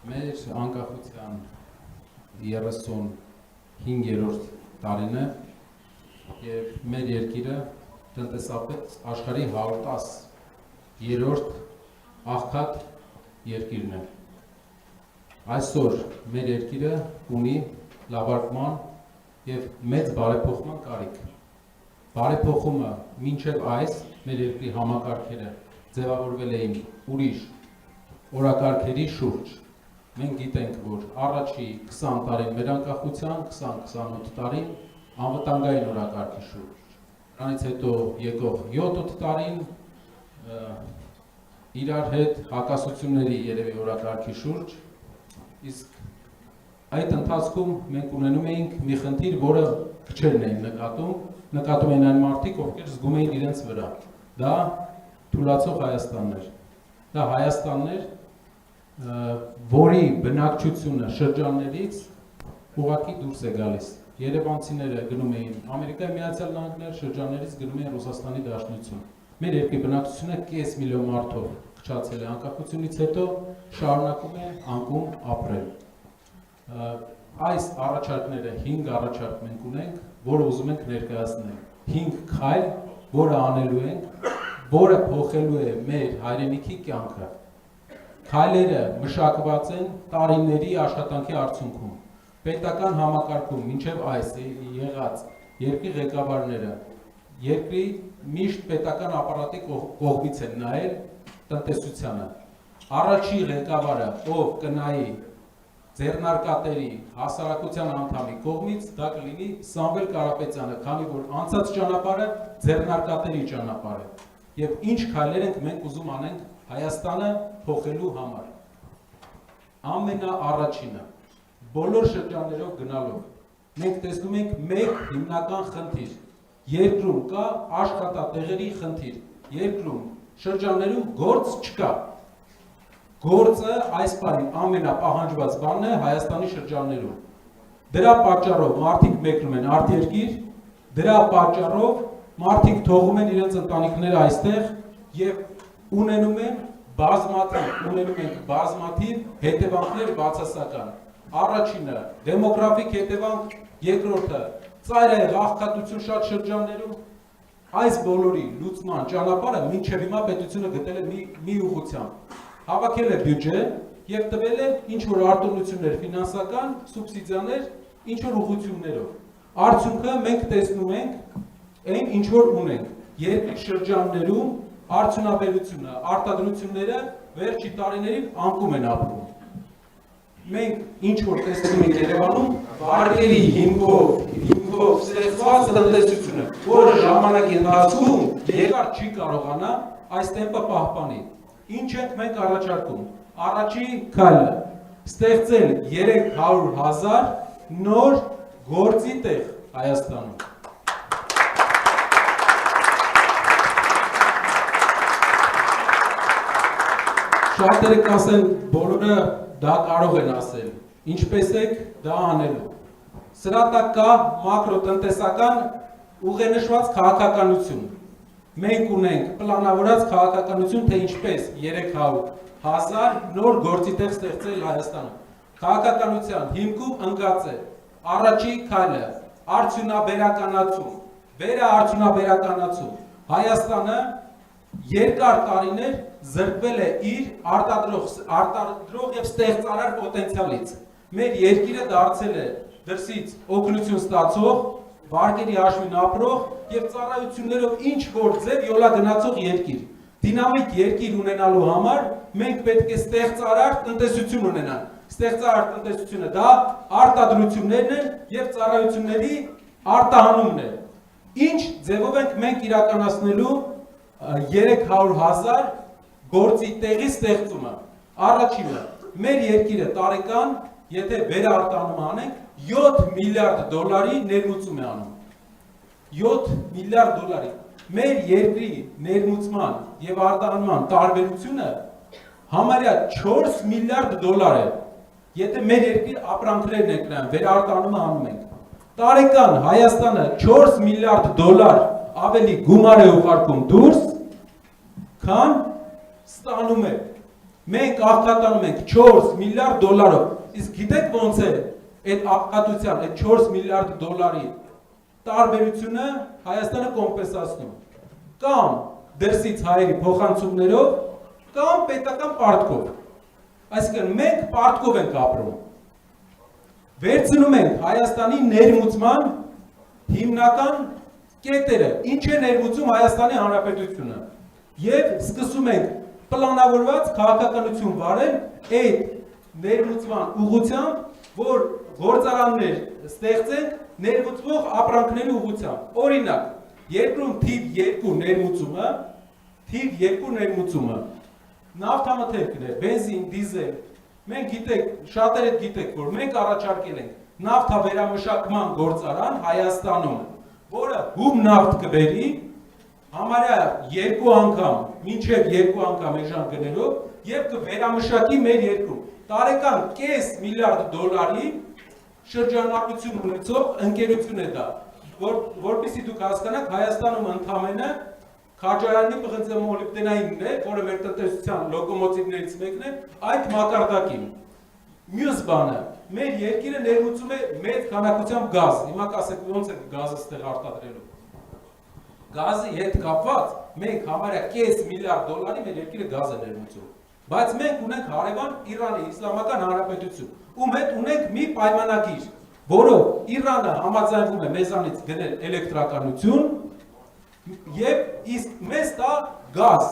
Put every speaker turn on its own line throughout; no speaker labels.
Մեր անկախության 35-րդ տարին է և մեր երկիրը տնտեսապես աշխարհի 110-րդ աղքատ երկիրն է։ Այսօր մեր երկիրը ունի լավարկման և մեծ բարեփոխման կարիք։ Բարեփոխումը մինչև այս մեր երկրի համակարգերը ձևավորվել էին ուրիշ օրակարգերի շուրջ։ Մենք գիտենք, որ առաջի 20 տարին մեր անկախության, 20-28 տարին անվտանգային օրակարգի շուրջ։ Դրանից հետո եկող 7-8 տարին իրար հետ հակասությունների երևի օրակարգի շուրջ, իսկ այդ ընթացքում մենք ունենում էինք մի խնդիր, որը քչերն էին նկատում էին այն մարդիկ, ովքեր զգում էին իրենց վրա։ Դա թուլացող Հայաստանն էր։ Դա Հայաստանն էր, որի բնակչությունը շրջաններից ուղղակի դուրս է գալիս։ Երևանցիները գնում էին Ամերիկայի Միացյալ Նահանգներ, շրջաններից գնում էին Ռուսաստանի Դաշնություն։ Մեր երկրի բնակչությունը կես միլիոն մարդով քչացել է անկախությունից հետո, շարունակում է անկում ապրել։ Այս առաջարկները 5 առաջարկ մենք ունենք, որը ուզում ենք ներկայացնել։ 5 քայլ, որը անելու ենք, որը փոխելու է մեր հայրենիքի կյանքը։ Քայլերը մշակված են տարիների աշխատանքի արդյունքում։ Պետական համակարգում մինչև այս եղած երկրի ղեկավարները երկրի միշտ պետական ապարատի կողմից են նայել տնտեսությանը։ Առաջի ղեկավարը, ով կնայի ձեռնարկատերի հասարակության անդամի կողմից, դա կլինի Սամվել Կարապետյանը, քանի որ անցած ճանապարհը ձեռնարկատերի ճանապարհ է։ Եվ ինչ քայլեր ենք մենք ուզում անենք Հայաստանը փոխելու համար։ Ամենաառաջինը, բոլոր շրջաններով գնալով, մենք տեսնում ենք մեկ հիմնական խնդիր։ Երկրում կա աշխատատեղերի խնդիր։ Երկրում շրջաններում գործ չկա։ Գործը այս պահին ամենապահանջված բանն է Հայաստանի շրջաններում։ Դրա պատճառով մարդիկ մեկնում են արտերկիր, դրա պատճառով մարդիկ թողում են իրենց ընտանիքները այստեղ եւ ունենում են բազմաթիվ հետևանքներ բացասական։ Առաջինը դեմոգրաֆիկ հետևանք, երկրորդը ծայրահեղ աղքատություն շատ շրջաններում։ Այս բոլորի լուծման ճանապարհը մինչև հիմա պետությունը գտել է մի ուղղությամբ։ Հավաքել է բյուջե եւ տվել է ինչ որ արտոնություններ, ֆինանսական սուբսիդիաներ, ինչ որ ուղղություններով։ Արդյունքը մենք տեսնում ենք այն ինչ որ ունենք։ Երկրի շրջաններում արդյունաբերությունը, արտադրությունները վերջի տարիներին անկում են ապրում։ Մենք ինչ որ տեսնում ենք Երևանում, վարկերի հիմքով ստեղծված տնտեսությունը, որը ժամանակի ընթացքում երկար չի կարողանա այս տեմպը պահպանի։ Ինչ ենք մենք առաջարկում։ Առաջի քայլը ստեղծել 300,000 նոր գործի տեղ Հայաստանում։ Շատերը կասեն, բոլորը դա կարող են ասել, ինչպես եք դա անելու։ Սրա տակ կա մակրոտնտեսական ուղենշված քաղաքականություն։ Մենք ունենք պլանավորած քաղաքականություն, թե ինչպես 300,000 նոր գործի տեղ ստեղծել Հայաստանում։ Քաղաքականության հիմքում ընկած է առաջի քայլը արդյունաբերականացում, վերաարդյունաբերականացում։ Հայաստանը երկար տարիներ զրկվել է իր արտադրող եւ ստեղծարար պոտենցիալից։ Մեր երկիրը դարձել է դրսից օգնություն ստացող, վարկերի հաշվին ապրող եւ ծառայություններով ինչ որ ձև յոլա գնացող երկիր։ Դինամիկ երկիր ունենալու համար մենք պետք է ստեղծարար տնտեսություն ունենանք։ Ստեղծարար տնտեսությունը դա արտադրություններն են եւ ծառայությունների արտահանումն է։ Ինչ ձևով ենք մենք իրականացնելու 300,000 գործի տեղի ստեղծումը։ Առաջինը, մեր երկիրը տարեկան, եթե վերարտանում անենք, $7 միլիարդ ներմուծում է անում։ $7 միլիարդ։ Մեր երկրի ներմուծման եւ արտահանման տարբերությունը համարյա $4 միլիարդ է։ Եթե մեր երկրի ապրանքներն ենք նրան վերարտանումը անում ենք։ Տարեկան Հայաստանը $4 միլիարդ ավելի գումար է ուղարկում դուրս, քան ստանում է։ Մենք աղքատանում ենք 4 միլիարդ դոլարով։ Իսկ գիտեք ոնց է այդ աղքատության, այդ 4 միլիարդ դոլարի տարբերությունը Հայաստանը կոմպենսացնում։ Կամ դրսից հայերի փոխանցումներով, կամ պետական պարտքով։ Այսինքն մենք պարտքով ենք ապրում։ Վերցնում ենք Հայաստանի ներմուծման հիմնական կետերը, ինչ է ներմուծում Հայաստանի Հանրապետությունը, եւ սկսում ենք պլանավորված քաղաքականություն վարել այդ ներմուծման ուղղությամբ, որ գործարաններ ստեղծենք ներմուծվող ապրանքների ուղղությամբ։ Օրինակ, երկրում թիվ 2 ներմուծումը, նավթամթերքներ, բենզին, դիզել, մենք գիտեք, շատերը գիտեք, որ մենք առաջարկել ենք նավթավերամշակման գործարան Հայաստանում, որը հում նավթ կբերի, համարյա 2 անգամ, մինչև 2 անգամ էժան գներով, եւ կվերամշակի մեր երկրում։ Տարեկան կես միլիարդ դոլարի շրջանակություն ունեցող ընկերություն է դա, որպեսզի դուք հասկանաք, Հայաստանում ընդամենը Քաջարյանի պղնձեմոլիբդենայինն է, որը մեր տնտեսության լոկոմոտիվներից մեկն է, այդ մակարդակին։ Մյուս բանը, մեր երկիրը ներմուծում է մեծ քանակությամբ գազ։ Հիմա կասեք, ոնց է գազը ստեղ արտադրելու։ Գազի հետ կապված մենք համարյա կես միլիարդ դոլարի մեր երկիրը գազ է ներմուծում։ Բայց մենք ունենք հարևան Իրանի Իսլամական Հանրապետություն, ում հետ ունենք մի պայմանագիր, որով Իրանը համաձայնվում է մեզանից գնել էլեկտրականություն եւ իսկ մեզ տա գազ։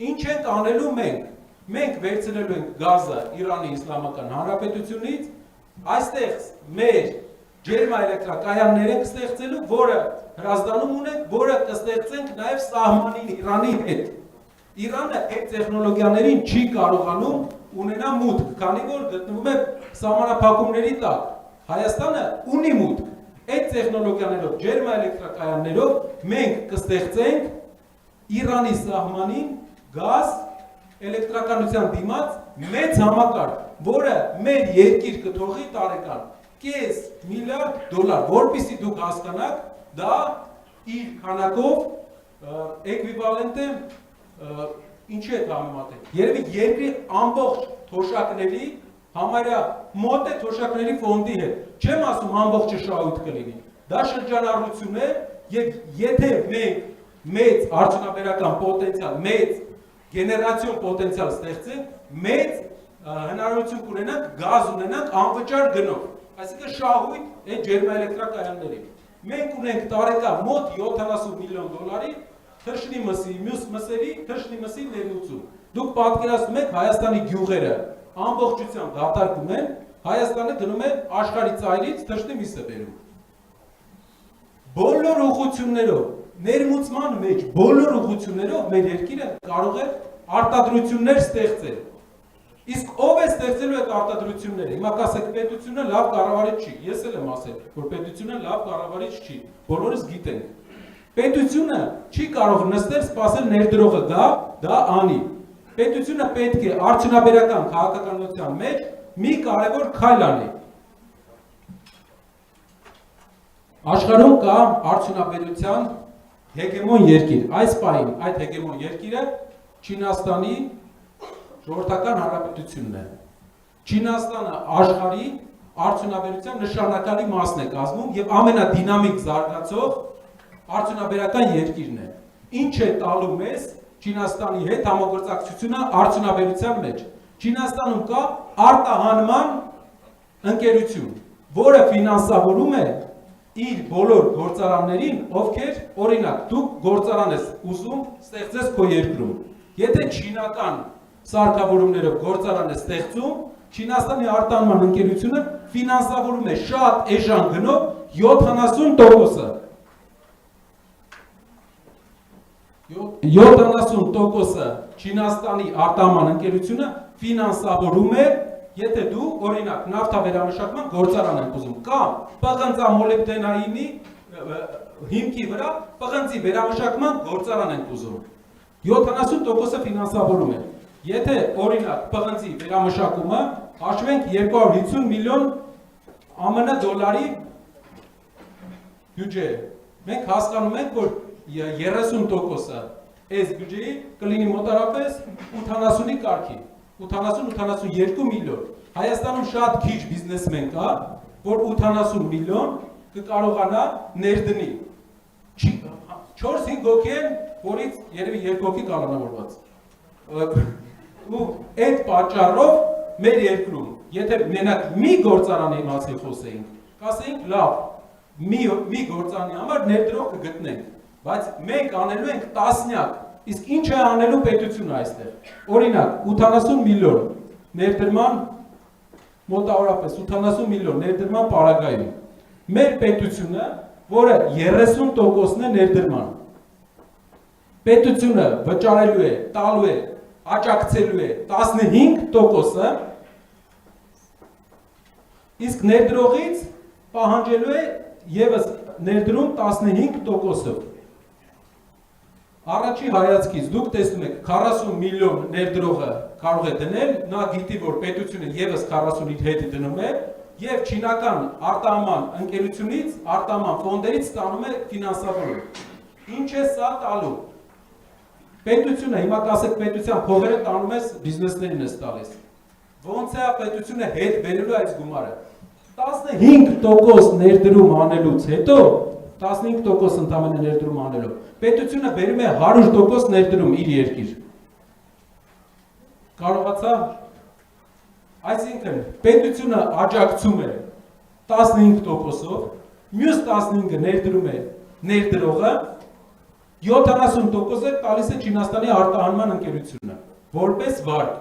Ինչ ենք անելու մենք։ Մենք վերցնելու ենք գազը Իրանի Իսլամական Հանրապետությունից, այստեղ մեր ջերմաէլեկտրակայաններ ենք ստեղծելու, որը հրազդանում ունենք, որը կստեղծենք նաև սահմանին Իրանի հետ։ Իրանը այդ տեխնոլոգիաներին չի կարողանում ունենա մուտք, քանի որ գտնվում է սահմանափակումների տակ։ Հայաստանը ունի մուտք։ Այդ տեխնոլոգիաներով, ջերմաէլեկտրակայաններով մենք կստեղծենք Իրանի սահմանին գազ էլեկտրականության դիմաց մեծ համակարգ, որը մեր երկիր կթողի տարեկան կես միլիարդ դոլար, որպեսզի դուք հասկանաք, դա իր քանակով էկվիվալենտ է ինչի է համեմատել։ Երևի երկրի ամբողջ թոշակների համարյա մոտ է թոշակների ֆոնդի հետ։ Չեմ ասում ամբողջը շահույթ կլինի։ Դա շրջանառություն է, եւ եթե մենք մեծ արդյունաբերական պոտենցիալ, մեծ գեներացիոն պոտենցիալ ստեղծենք, մեծ հնարավորություն կունենանք գազ ունենանք անվճար գնով, այսինքն շահույթ այդ ջերմաէլեկտրակայանների։ Մենք ունենք տարեկան մոտ 70 միլիոն դոլարի թռչնի մսի, մյուս մսերի թռչնի մսի ներմուծում։ Դուք պատկերացնում եք Հայաստանի գյուղերը ամբողջությամբ դատարկում են, Հայաստանը գնում է աշխարհի ծայրից թռչնի միս է բերում։ Բոլոր ուղղություններով ներմուծման մեջ բոլոր ուղղություններով մեր երկիրը կարող է արտադրություններ ստեղծել։ Իսկ ով է ստեղծելու այդ արտադրությունները։ Հիմա կասեք պետությունը լավ կառավարիչ չի։ Ես էլ եմ ասել, որ պետությունը լավ կառավարիչ չի։ Բոլորս գիտենք։ Պետությունը չի կարող նստել սպասել ներդրողը դա անի։ Պետությունը պետք է արդյունաբերական քաղաքականության մեջ մի կարևոր քայլ անի։ Աշխարհում կա արդյունաբերության հեգեմոն երկիր, այս պահին այդ հեգեմոն երկիրը Չինաստանի ժողովրդական հանրապետությունն է։ Չինաստանը աշխարհի արդյունաբերության նշանակալի մասն է կազմում եւ ամենադինամիկ զարգացող արդյունաբերական երկիրն է։ Ինչ է տալու մեզ Չինաստանի հետ համագործակցությունը արդյունաբերության մեջ։ Չինաստանում կա արտահանման ընկերություն, որը ֆինանսավորում է իր բոլոր գործարաններին, ովքեր օրինակ դուք գործարան ես ուզում ստեղծես քո երկրում։ Եթե չինական սարքավորումներով գործարան է ստեղծում, Չինաստանի արտահանման ընկերությունը ֆինանսավորում է շատ էժան գնով 70%-ը։ 70%-ը Չինաստանի արտահանման ընկերությունը ֆինանսավորում է, եթե դու օրինակ նավթավերամշակման գործարան եք ուզում, կամ պղնձամոլիբդենայինի հիմքի վրա պղնձի վերամշակման գործարան եք ուզում, 70%-ը ֆինանսավորում է։ Եթե օրինակ պղնձի վերամշակումը հաշվենք 250 միլիոն ԱՄՆ դոլարի բյուջե, մենք հասկանում ենք, որ 30%-ը այս բյուջեի կլինի մոտարապես 80-ի կարգի։ 80-82 միլիոն։ Հայաստանում շատ քիչ բիզնեսմեն կա, որ 80 միլիոն կկարողանա ներդնի։ 4-5 հոգի են, որից երևի 2 հոգի կալանավորված։ Ու այդ պատճառով մեր երկրում, եթե մենակ մի գործարանի մասին խոսեինք, կասեինք լավ, մի գործարանի համար ներդրող կգտնենք, բայց մենք անելու ենք տասնյակ, իսկ ինչ է անելու պետությունը այստեղ։ Օրինակ, 80 միլիոն ներդրման, մոտավորապես 80 միլիոն ներդրման պարագայում։ Մեր պետությունը, որը 30%-ն է ներդրման։ Պետությունը վճարելու է, տալու է, աջակցելու է 15%-ը, իսկ ներդրողից պահանջելու է ևս ներդրում 15%-ը։ Առաջի հայացքից դուք տեսնում եք 40 միլիոն ներդրողը կարող է դնել, նա գիտի, որ պետությունը ևս 40-ից հետ դնում է եւ չինական արտահանման ընկերությունից, արտահանման ֆոնդերից ստանում է ֆինանսավորում։ Ինչ է սա տալու։ Պետությունը, հիմա կասեք պետության փողերը տանում ես բիզնեսներին ես տալիս։ Ոնց է պետությունը հետ բերելու այս գումարը։ 15% ներդրում անելուց հետո 15% ընդամենը ներդրում անելով, պետությունը բերում է 100% ներդրում իր երկիր։ Կարողացա, այսինքն պետությունը աջակցում է 15%-ով, մյուս 15-ը ներդրում է ներդրողը, 70%-ը տալիս է Չինաստանի արտահանման ընկերությունը, որպես վարկ։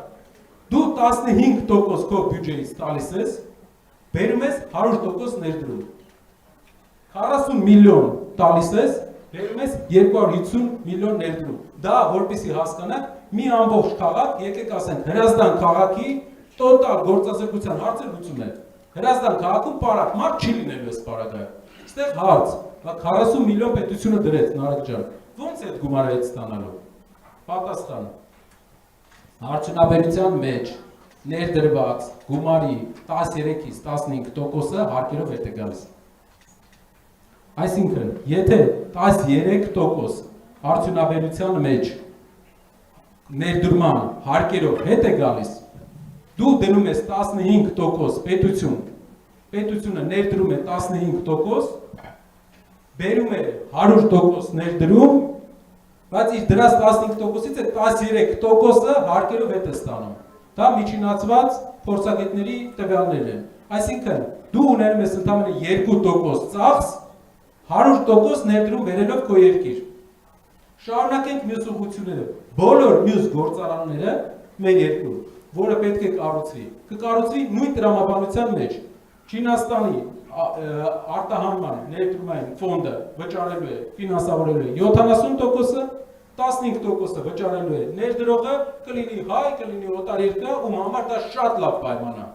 Դու 15% քո բյուջեից տալիս ես, բերում ես 100% ներդրում։ 40 միլիոն տալիս ես, բերում ես 250 միլիոն ներդրում։ Դա, որպեսզի հասկանաք, մի ամբողջ քաղաք, եկեք ասենք, Հրազդան քաղաքի տոտալ գործազրկության հարցը լուծում է։ Հրազդան քաղաքում պարակ մարդ չի լինելու այս պարագայում։ Այստեղ հարց, 40 միլիոն պետությունը դրեց, Նարեկ ջան, ո՞նց է այդ գումարը հետ ստանալու։ Պատասխան։ Արդյունաբերության մեջ ներդրված գումարի 13-ից 15%-ը հարկերով հետ է գալիս։ Այսինքն, եթե 13% արդյունաբերության մեջ ներդրման հարկերով հետ է գալիս, դու դնում ես 15% պետություն, պետությունը ներդրում է 15%, բերում է 100% ներդրում, բայց իր դրած 15%-ից է 13%-ը հարկերով հետ է ստանում։ Դա միջինացված փորձագետների տվյալներն են։ Այսինքն, դու ունենում ես ընդամենը 2% ծախս, 100% ներդրում բերելով քո երկիր։ Շարունակենք մյուս ուղղությունները։ Բոլոր մյուս գործարանները մեր երկրում, որը պետք է կառուցվի, կկառուցվի նույն տրամաբանության մեջ։ Չինաստանի արտահանման ներդրումային ֆոնդը վճարելու է, ֆինանսավորելու է 70%-ը, 15%-ը վճարելու է ներդրողը, կլինի հայ, կլինի օտարերկրյա, ում համար դա շատ լավ պայման է։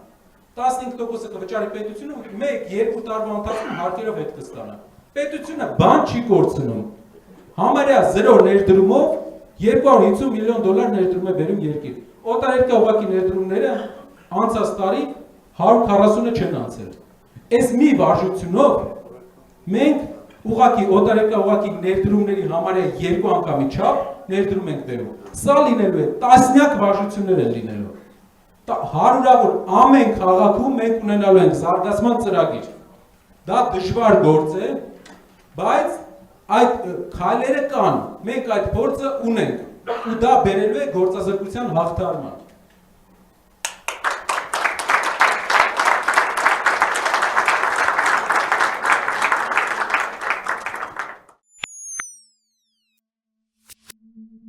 15%-ը կվճարի պետությունը, 1-2 տարվա ընթացքում հարկերով հետ կստանա։ Պետությունը բան չի կորցնում։ Համարյա 0 ներդրումով 250 միլիոն դոլար ներդրում է բերում երկիր։ Օտարերկրյա ուղղակի ներդրումները անցած տարի 140-ը չեն անցել։ Այս մի վարժությունով մենք ուղղակի օտարերկրյա ուղղակի ներդրումների համարյա 2 անգամի չափ ներդրում ենք բերում։ Սա լինելու է տասնյակ վարժություններ են լինելու։ Հարյուրավոր ամեն քաղաքում մենք ունենալու ենք զարգացման ծրագիր։ Դա դժվար գործ է, բայց այդ քայլերը կան, մենք այդ փորձը ունենք ու դա բերելու է գործազրկության հաղթարման։